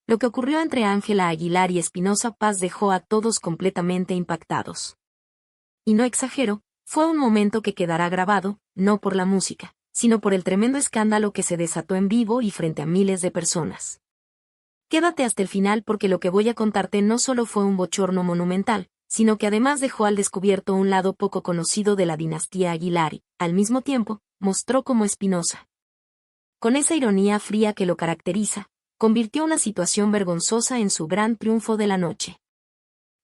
Lo que ocurrió entre Ángela Aguilar y Espinosa Paz dejó a todos completamente impactados. Y no exagero, fue un momento que quedará grabado, no por la música, sino por el tremendo escándalo que se desató en vivo y frente a miles de personas. Quédate hasta el final porque lo que voy a contarte no solo fue un bochorno monumental, sino que además dejó al descubierto un lado poco conocido de la dinastía Aguilar y, al mismo tiempo, mostró cómo Espinosa, con esa ironía fría que lo caracteriza, convirtió una situación vergonzosa en su gran triunfo de la noche.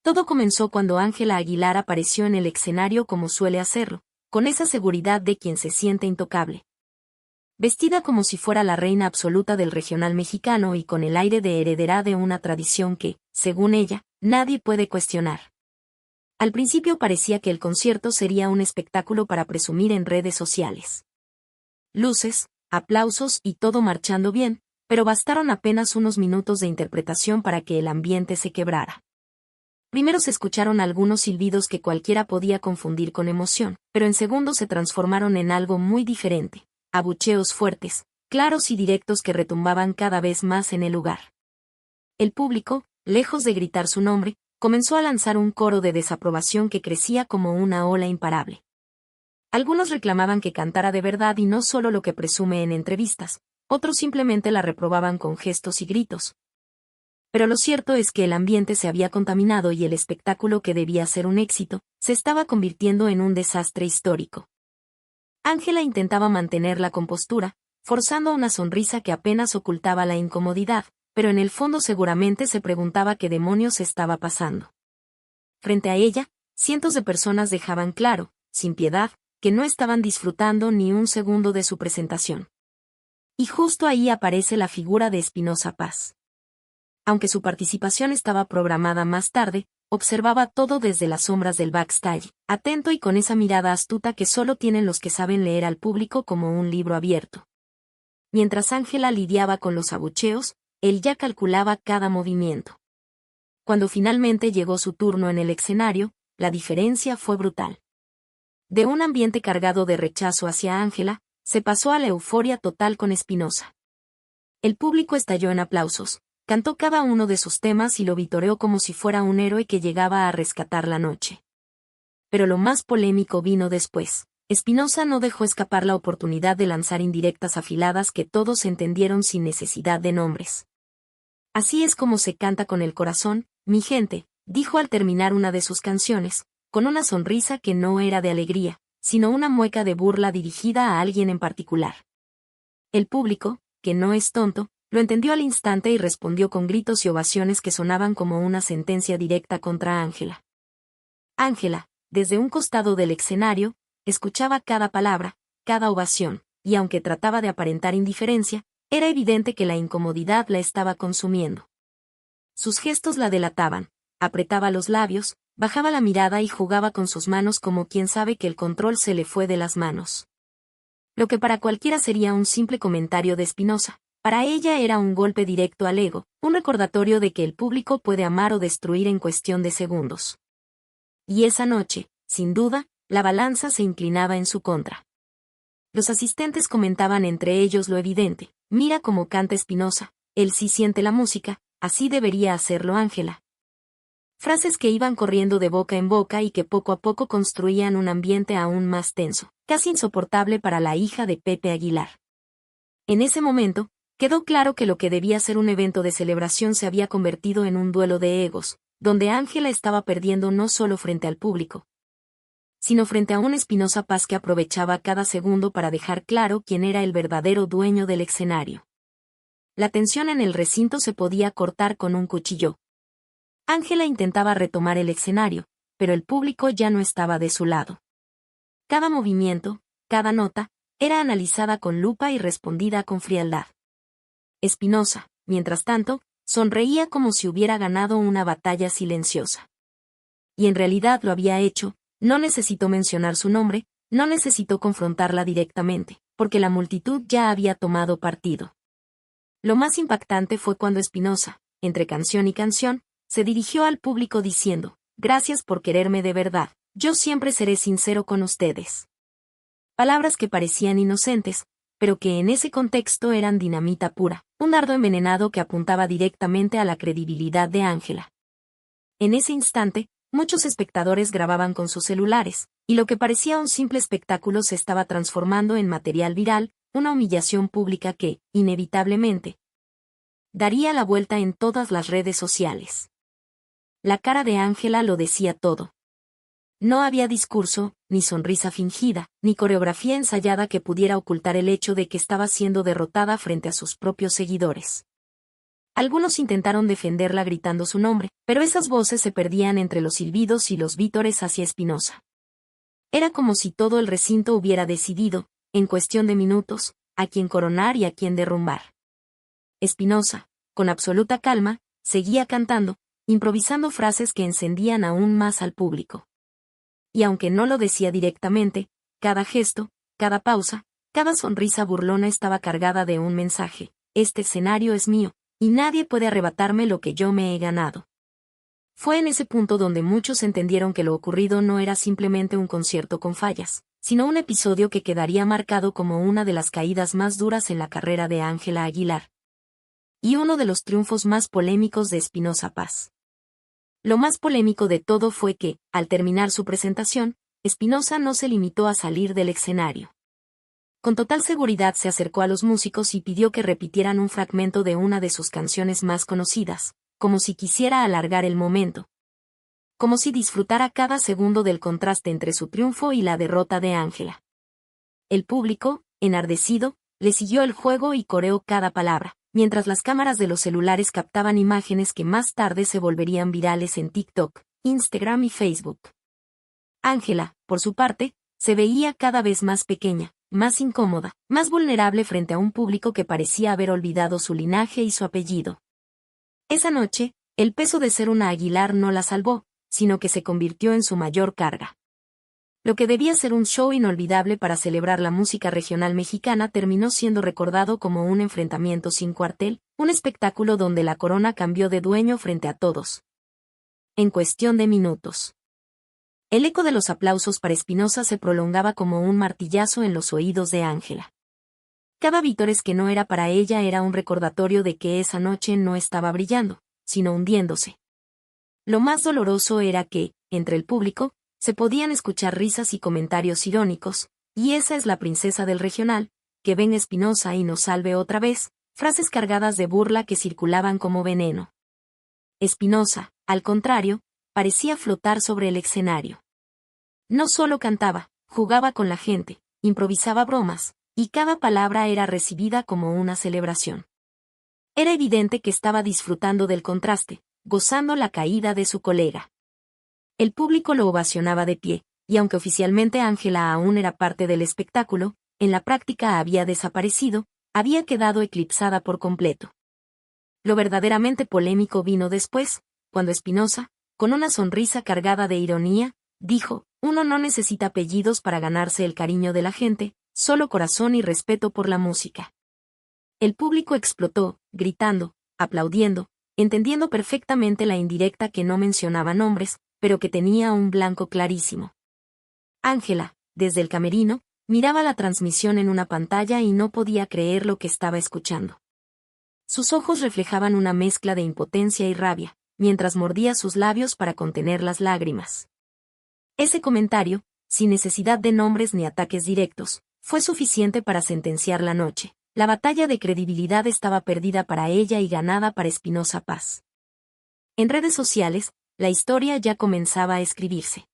Todo comenzó cuando Ángela Aguilar apareció en el escenario como suele hacerlo, con esa seguridad de quien se siente intocable. Vestida como si fuera la reina absoluta del regional mexicano y con el aire de heredera de una tradición que, según ella, nadie puede cuestionar. Al principio parecía que el concierto sería un espectáculo para presumir en redes sociales. Luces, aplausos y todo marchando bien, pero bastaron apenas unos minutos de interpretación para que el ambiente se quebrara. Primero se escucharon algunos silbidos que cualquiera podía confundir con emoción, pero en segundos se transformaron en algo muy diferente. Abucheos fuertes, claros y directos que retumbaban cada vez más en el lugar. El público, lejos de gritar su nombre, comenzó a lanzar un coro de desaprobación que crecía como una ola imparable. Algunos reclamaban que cantara de verdad y no solo lo que presume en entrevistas, otros simplemente la reprobaban con gestos y gritos. Pero lo cierto es que el ambiente se había contaminado y el espectáculo que debía ser un éxito, se estaba convirtiendo en un desastre histórico. Ángela intentaba mantener la compostura, forzando una sonrisa que apenas ocultaba la incomodidad, pero en el fondo seguramente se preguntaba qué demonios estaba pasando. Frente a ella, cientos de personas dejaban claro, sin piedad, que no estaban disfrutando ni un segundo de su presentación. Y justo ahí aparece la figura de Espinosa Paz. Aunque su participación estaba programada más tarde, observaba todo desde las sombras del backstage, atento y con esa mirada astuta que solo tienen los que saben leer al público como un libro abierto. Mientras Ángela lidiaba con los abucheos, él ya calculaba cada movimiento. Cuando finalmente llegó su turno en el escenario, la diferencia fue brutal. De un ambiente cargado de rechazo hacia Ángela, se pasó a la euforia total con Espinosa. El público estalló en aplausos, cantó cada uno de sus temas y lo vitoreó como si fuera un héroe que llegaba a rescatar la noche. Pero lo más polémico vino después. Espinosa no dejó escapar la oportunidad de lanzar indirectas afiladas que todos entendieron sin necesidad de nombres. Así es como se canta con el corazón, mi gente, dijo al terminar una de sus canciones, con una sonrisa que no era de alegría, sino una mueca de burla dirigida a alguien en particular. El público, que no es tonto, lo entendió al instante y respondió con gritos y ovaciones que sonaban como una sentencia directa contra Ángela. Ángela, desde un costado del escenario, escuchaba cada palabra, cada ovación, y aunque trataba de aparentar indiferencia, era evidente que la incomodidad la estaba consumiendo. Sus gestos la delataban, apretaba los labios, bajaba la mirada y jugaba con sus manos como quien sabe que el control se le fue de las manos. Lo que para cualquiera sería un simple comentario de Espinosa, para ella era un golpe directo al ego, un recordatorio de que el público puede amar o destruir en cuestión de segundos. Y esa noche, sin duda, la balanza se inclinaba en su contra. Los asistentes comentaban entre ellos lo evidente: mira cómo canta Espinosa, él sí siente la música, así debería hacerlo Ángela. Frases que iban corriendo de boca en boca y que poco a poco construían un ambiente aún más tenso, casi insoportable para la hija de Pepe Aguilar. En ese momento, quedó claro que lo que debía ser un evento de celebración se había convertido en un duelo de egos, donde Ángela estaba perdiendo no solo frente al público, sino frente a un Espinosa Paz que aprovechaba cada segundo para dejar claro quién era el verdadero dueño del escenario. La tensión en el recinto se podía cortar con un cuchillo. Ángela intentaba retomar el escenario, pero el público ya no estaba de su lado. Cada movimiento, cada nota, era analizada con lupa y respondida con frialdad. Espinosa, mientras tanto, sonreía como si hubiera ganado una batalla silenciosa. Y en realidad lo había hecho, no necesitó mencionar su nombre, no necesitó confrontarla directamente, porque la multitud ya había tomado partido. Lo más impactante fue cuando Espinosa, entre canción y canción, se dirigió al público diciendo: gracias por quererme de verdad, yo siempre seré sincero con ustedes. Palabras que parecían inocentes, pero que en ese contexto eran dinamita pura, un dardo envenenado que apuntaba directamente a la credibilidad de Ángela. En ese instante, muchos espectadores grababan con sus celulares, y lo que parecía un simple espectáculo se estaba transformando en material viral, una humillación pública que, inevitablemente, daría la vuelta en todas las redes sociales. La cara de Ángela lo decía todo. No había discurso, ni sonrisa fingida, ni coreografía ensayada que pudiera ocultar el hecho de que estaba siendo derrotada frente a sus propios seguidores. Algunos intentaron defenderla gritando su nombre, pero esas voces se perdían entre los silbidos y los vítores hacia Espinosa. Era como si todo el recinto hubiera decidido, en cuestión de minutos, a quién coronar y a quién derrumbar. Espinosa, con absoluta calma, seguía cantando, improvisando frases que encendían aún más al público. Y aunque no lo decía directamente, cada gesto, cada pausa, cada sonrisa burlona estaba cargada de un mensaje: este escenario es mío, y nadie puede arrebatarme lo que yo me he ganado. Fue en ese punto donde muchos entendieron que lo ocurrido no era simplemente un concierto con fallas, sino un episodio que quedaría marcado como una de las caídas más duras en la carrera de Ángela Aguilar. Y uno de los triunfos más polémicos de Espinosa Paz. Lo más polémico de todo fue que, al terminar su presentación, Espinosa no se limitó a salir del escenario. Con total seguridad se acercó a los músicos y pidió que repitieran un fragmento de una de sus canciones más conocidas, como si quisiera alargar el momento. Como si disfrutara cada segundo del contraste entre su triunfo y la derrota de Ángela. El público, enardecido, le siguió el juego y coreó cada palabra, mientras las cámaras de los celulares captaban imágenes que más tarde se volverían virales en TikTok, Instagram y Facebook. Ángela, por su parte, se veía cada vez más pequeña, más incómoda, más vulnerable frente a un público que parecía haber olvidado su linaje y su apellido. Esa noche, el peso de ser una Aguilar no la salvó, sino que se convirtió en su mayor carga. Lo que debía ser un show inolvidable para celebrar la música regional mexicana terminó siendo recordado como un enfrentamiento sin cuartel, un espectáculo donde la corona cambió de dueño frente a todos. En cuestión de minutos. El eco de los aplausos para Espinosa se prolongaba como un martillazo en los oídos de Ángela. Cada vítores que no era para ella era un recordatorio de que esa noche no estaba brillando, sino hundiéndose. Lo más doloroso era que, entre el público, se podían escuchar risas y comentarios irónicos, y esa es la princesa del regional, que ven Espinosa y nos salve otra vez, frases cargadas de burla que circulaban como veneno. Espinosa, al contrario, parecía flotar sobre el escenario. No solo cantaba, jugaba con la gente, improvisaba bromas, y cada palabra era recibida como una celebración. Era evidente que estaba disfrutando del contraste, gozando la caída de su colega. El público lo ovacionaba de pie, y aunque oficialmente Ángela aún era parte del espectáculo, en la práctica había desaparecido, había quedado eclipsada por completo. Lo verdaderamente polémico vino después, cuando Espinosa, con una sonrisa cargada de ironía, dijo: uno no necesita apellidos para ganarse el cariño de la gente, solo corazón y respeto por la música. El público explotó, gritando, aplaudiendo, entendiendo perfectamente la indirecta que no mencionaba nombres, pero que tenía un blanco clarísimo. Ángela, desde el camerino, miraba la transmisión en una pantalla y no podía creer lo que estaba escuchando. Sus ojos reflejaban una mezcla de impotencia y rabia, mientras mordía sus labios para contener las lágrimas. Ese comentario, sin necesidad de nombres ni ataques directos, fue suficiente para sentenciar la noche. La batalla de credibilidad estaba perdida para ella y ganada para Espinosa Paz. En redes sociales, la historia ya comenzaba a escribirse.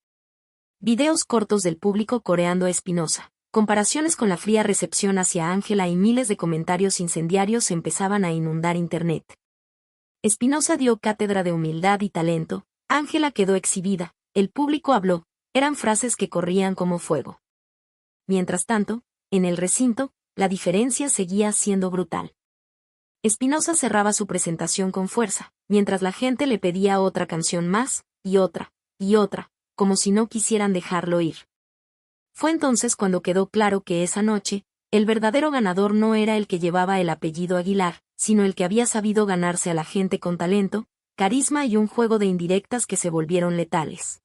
Videos cortos del público coreando a Espinosa, comparaciones con la fría recepción hacia Ángela y miles de comentarios incendiarios empezaban a inundar Internet. Espinosa dio cátedra de humildad y talento, Ángela quedó exhibida, el público habló, eran frases que corrían como fuego. Mientras tanto, en el recinto, la diferencia seguía siendo brutal. Espinosa cerraba su presentación con fuerza, mientras la gente le pedía otra canción más, y otra, como si no quisieran dejarlo ir. Fue entonces cuando quedó claro que esa noche, el verdadero ganador no era el que llevaba el apellido Aguilar, sino el que había sabido ganarse a la gente con talento, carisma y un juego de indirectas que se volvieron letales.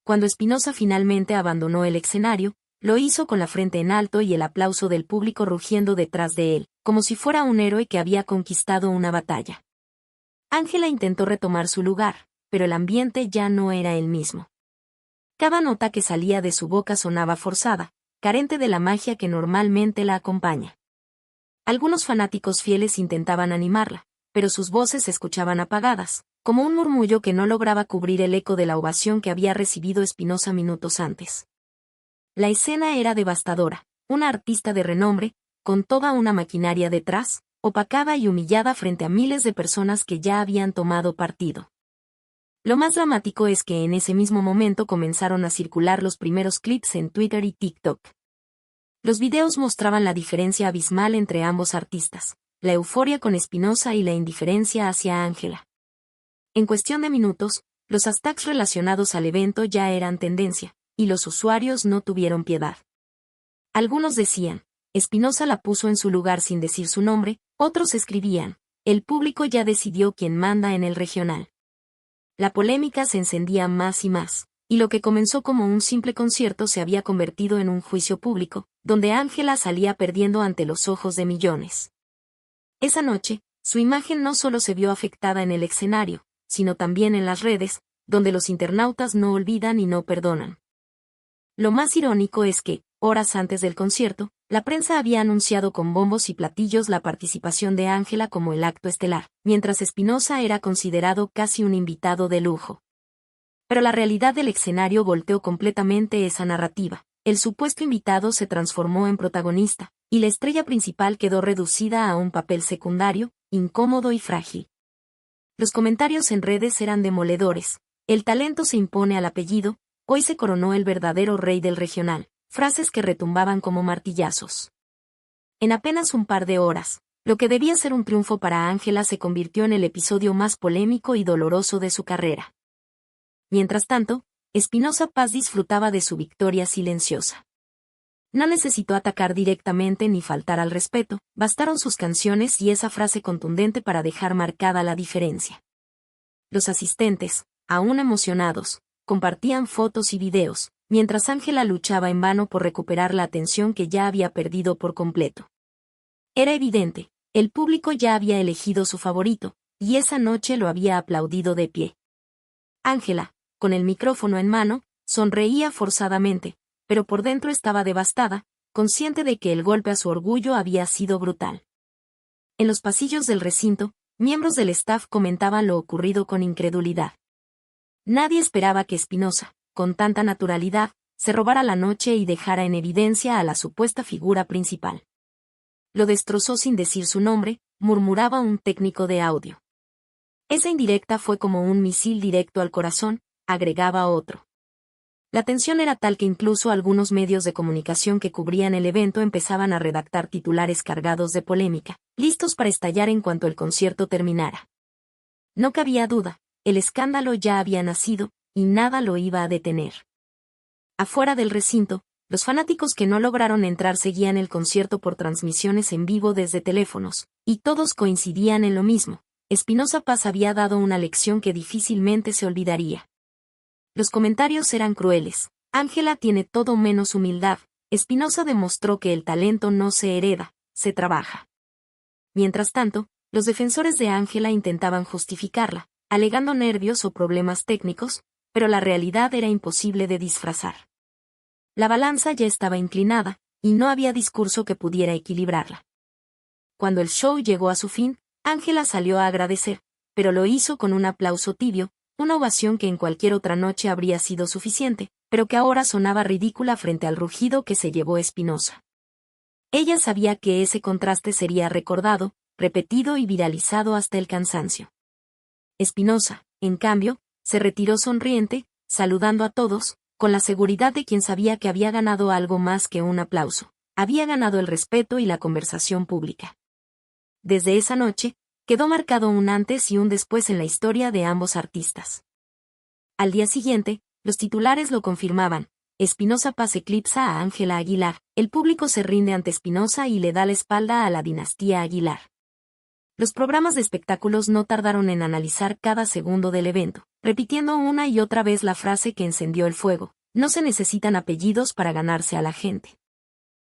Cuando Espinosa finalmente abandonó el escenario, lo hizo con la frente en alto y el aplauso del público rugiendo detrás de él, como si fuera un héroe que había conquistado una batalla. Ángela intentó retomar su lugar, pero el ambiente ya no era el mismo. Cada nota que salía de su boca sonaba forzada, carente de la magia que normalmente la acompaña. Algunos fanáticos fieles intentaban animarla, pero sus voces se escuchaban apagadas, como un murmullo que no lograba cubrir el eco de la ovación que había recibido Espinosa minutos antes. La escena era devastadora, una artista de renombre, con toda una maquinaria detrás, opacada y humillada frente a miles de personas que ya habían tomado partido. Lo más dramático es que en ese mismo momento comenzaron a circular los primeros clips en Twitter y TikTok. Los videos mostraban la diferencia abismal entre ambos artistas, la euforia con Espinosa y la indiferencia hacia Ángela. En cuestión de minutos, los hashtags relacionados al evento ya eran tendencia, y los usuarios no tuvieron piedad. Algunos decían, Espinosa la puso en su lugar sin decir su nombre, otros escribían, el público ya decidió quién manda en el regional. La polémica se encendía más y más, y lo que comenzó como un simple concierto se había convertido en un juicio público, donde Ángela salía perdiendo ante los ojos de millones. Esa noche, su imagen no solo se vio afectada en el escenario, sino también en las redes, donde los internautas no olvidan y no perdonan. Lo más irónico es que, horas antes del concierto, la prensa había anunciado con bombos y platillos la participación de Ángela como el acto estelar, mientras Espinosa era considerado casi un invitado de lujo. Pero la realidad del escenario volteó completamente esa narrativa. El supuesto invitado se transformó en protagonista, y la estrella principal quedó reducida a un papel secundario, incómodo y frágil. Los comentarios en redes eran demoledores. El talento se impone al apellido, hoy se coronó el verdadero rey del regional, frases que retumbaban como martillazos. En apenas un par de horas, lo que debía ser un triunfo para Ángela se convirtió en el episodio más polémico y doloroso de su carrera. Mientras tanto, Espinosa Paz disfrutaba de su victoria silenciosa. No necesitó atacar directamente ni faltar al respeto, bastaron sus canciones y esa frase contundente para dejar marcada la diferencia. Los asistentes, aún emocionados, compartían fotos y videos, mientras Ángela luchaba en vano por recuperar la atención que ya había perdido por completo. Era evidente, el público ya había elegido su favorito, y esa noche lo había aplaudido de pie. Ángela, con el micrófono en mano, sonreía forzadamente, pero por dentro estaba devastada, consciente de que el golpe a su orgullo había sido brutal. En los pasillos del recinto, miembros del staff comentaban lo ocurrido con incredulidad. Nadie esperaba que Espinosa, con tanta naturalidad, se robara la noche y dejara en evidencia a la supuesta figura principal. Lo destrozó sin decir su nombre, murmuraba un técnico de audio. Esa indirecta fue como un misil directo al corazón, agregaba otro. La tensión era tal que incluso algunos medios de comunicación que cubrían el evento empezaban a redactar titulares cargados de polémica, listos para estallar en cuanto el concierto terminara. No cabía duda, el escándalo ya había nacido, y nada lo iba a detener. Afuera del recinto, los fanáticos que no lograron entrar seguían el concierto por transmisiones en vivo desde teléfonos, y todos coincidían en lo mismo. Espinosa Paz había dado una lección que difícilmente se olvidaría. Los comentarios eran crueles. Ángela tiene todo menos humildad. Espinosa demostró que el talento no se hereda, se trabaja. Mientras tanto, los defensores de Ángela intentaban justificarla, alegando nervios o problemas técnicos, pero la realidad era imposible de disfrazar. La balanza ya estaba inclinada, y no había discurso que pudiera equilibrarla. Cuando el show llegó a su fin, Ángela salió a agradecer, pero lo hizo con un aplauso tibio, una ovación que en cualquier otra noche habría sido suficiente, pero que ahora sonaba ridícula frente al rugido que se llevó Espinosa. Ella sabía que ese contraste sería recordado, repetido y viralizado hasta el cansancio. Espinosa, en cambio, se retiró sonriente, saludando a todos, con la seguridad de quien sabía que había ganado algo más que un aplauso. Había ganado el respeto y la conversación pública. Desde esa noche, quedó marcado un antes y un después en la historia de ambos artistas. Al día siguiente, los titulares lo confirmaban. Espinosa Paz eclipsa a Ángela Aguilar, el público se rinde ante Espinosa y le da la espalda a la dinastía Aguilar. Los programas de espectáculos no tardaron en analizar cada segundo del evento, repitiendo una y otra vez la frase que encendió el fuego. No se necesitan apellidos para ganarse a la gente.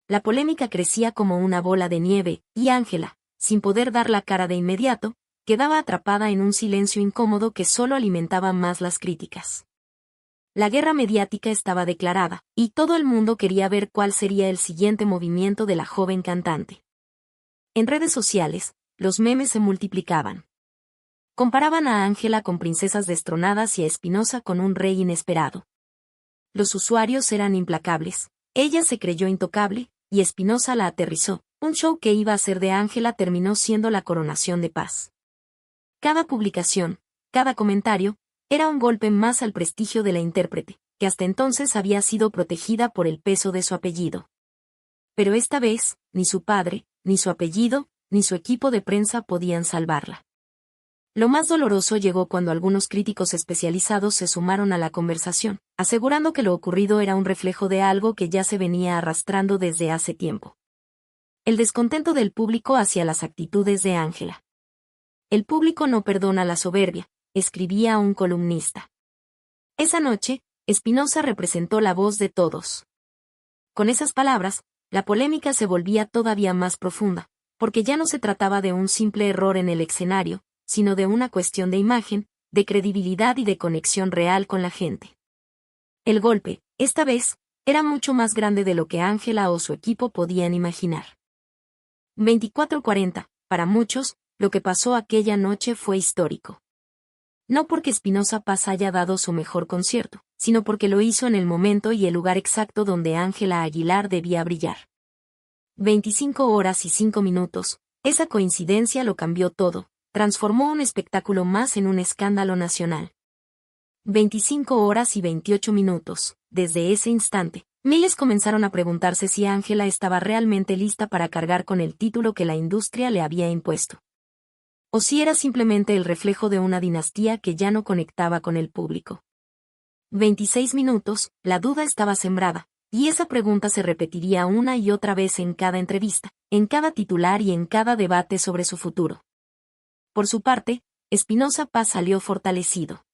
La polémica crecía como una bola de nieve, y Ángela, sin poder dar la cara de inmediato, quedaba atrapada en un silencio incómodo que solo alimentaba más las críticas. La guerra mediática estaba declarada, y todo el mundo quería ver cuál sería el siguiente movimiento de la joven cantante. En redes sociales, los memes se multiplicaban. Comparaban a Ángela con princesas destronadas y a Espinosa con un rey inesperado. Los usuarios eran implacables. Ella se creyó intocable, y Espinosa la aterrizó. Un show que iba a ser de Ángela terminó siendo la coronación de paz. Cada publicación, cada comentario, era un golpe más al prestigio de la intérprete, que hasta entonces había sido protegida por el peso de su apellido. Pero esta vez, ni su padre, ni su apellido, ni su equipo de prensa podían salvarla. Lo más doloroso llegó cuando algunos críticos especializados se sumaron a la conversación, asegurando que lo ocurrido era un reflejo de algo que ya se venía arrastrando desde hace tiempo. El descontento del público hacia las actitudes de Ángela. El público no perdona la soberbia, escribía un columnista. Esa noche, Espinosa representó la voz de todos. Con esas palabras, la polémica se volvía todavía más profunda, porque ya no se trataba de un simple error en el escenario, sino de una cuestión de imagen, de credibilidad y de conexión real con la gente. El golpe, esta vez, era mucho más grande de lo que Ángela o su equipo podían imaginar. 24:40, para muchos, lo que pasó aquella noche fue histórico. No porque Espinosa Paz haya dado su mejor concierto, sino porque lo hizo en el momento y el lugar exacto donde Ángela Aguilar debía brillar. 25 horas y 5 minutos, esa coincidencia lo cambió todo, transformó un espectáculo más en un escándalo nacional. 25 horas y 28 minutos, desde ese instante, miles comenzaron a preguntarse si Ángela estaba realmente lista para cargar con el título que la industria le había impuesto. O si era simplemente el reflejo de una dinastía que ya no conectaba con el público. 26 minutos, la duda estaba sembrada, y esa pregunta se repetiría una y otra vez en cada entrevista, en cada titular y en cada debate sobre su futuro. Por su parte, Espinosa Paz salió fortalecido.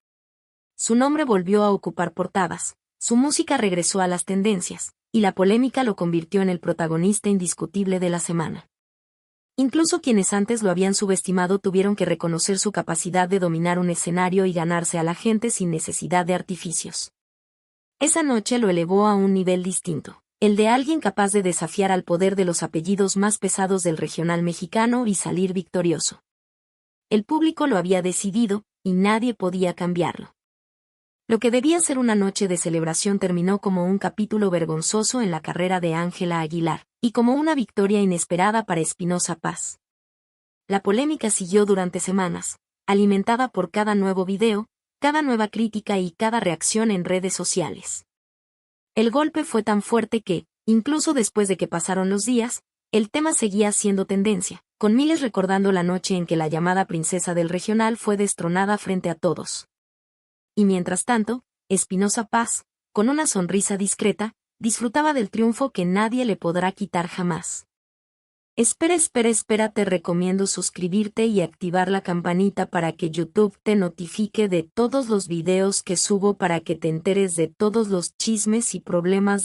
Su nombre volvió a ocupar portadas, su música regresó a las tendencias, y la polémica lo convirtió en el protagonista indiscutible de la semana. Incluso quienes antes lo habían subestimado tuvieron que reconocer su capacidad de dominar un escenario y ganarse a la gente sin necesidad de artificios. Esa noche lo elevó a un nivel distinto, el de alguien capaz de desafiar al poder de los apellidos más pesados del regional mexicano y salir victorioso. El público lo había decidido, y nadie podía cambiarlo. Lo que debía ser una noche de celebración terminó como un capítulo vergonzoso en la carrera de Ángela Aguilar, y como una victoria inesperada para Espinosa Paz. La polémica siguió durante semanas, alimentada por cada nuevo video, cada nueva crítica y cada reacción en redes sociales. El golpe fue tan fuerte que, incluso después de que pasaron los días, el tema seguía siendo tendencia, con miles recordando la noche en que la llamada princesa del regional fue destronada frente a todos. Y mientras tanto, Espinosa Paz, con una sonrisa discreta, disfrutaba del triunfo que nadie le podrá quitar jamás. Espera, te recomiendo suscribirte y activar la campanita para que YouTube te notifique de todos los videos que subo para que te enteres de todos los chismes y problemas